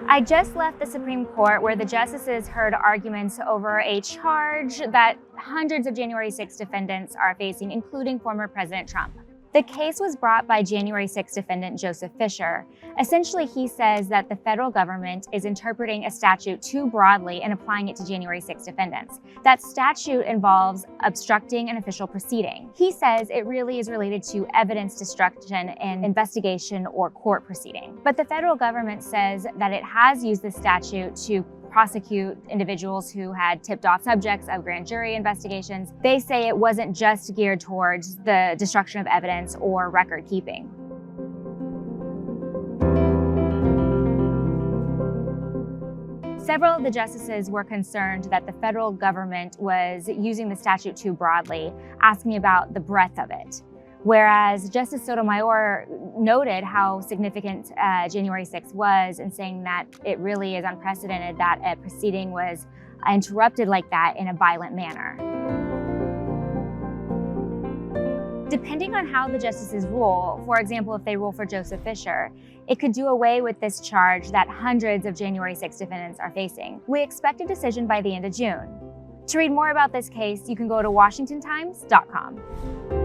I just left the Supreme Court where the justices heard arguments over a charge that hundreds of January 6 defendants are facing, including former President Trump. The case was brought by January 6 defendant Joseph Fisher. Essentially, he says that the federal government is interpreting a statute too broadly and applying it to January 6 defendants. That statute involves obstructing an official proceeding. He says it really is related to evidence destruction in investigation or court proceeding. But the federal government says that it has used this statute to prosecute individuals who had tipped off subjects of grand jury investigations. They say it wasn't just geared towards the destruction of evidence or record keeping. Several of the justices were concerned that the federal government was using the statute too broadly, asking about the breadth of it. Whereas Justice Sotomayor noted how significant January 6 was and saying that it really is unprecedented that a proceeding was interrupted like that in a violent manner. Depending on how the justices rule, for example, if they rule for Joseph Fisher, it could do away with this charge that hundreds of January 6 defendants are facing. We expect a decision by the end of June. To read more about this case, you can go to WashingtonTimes.com.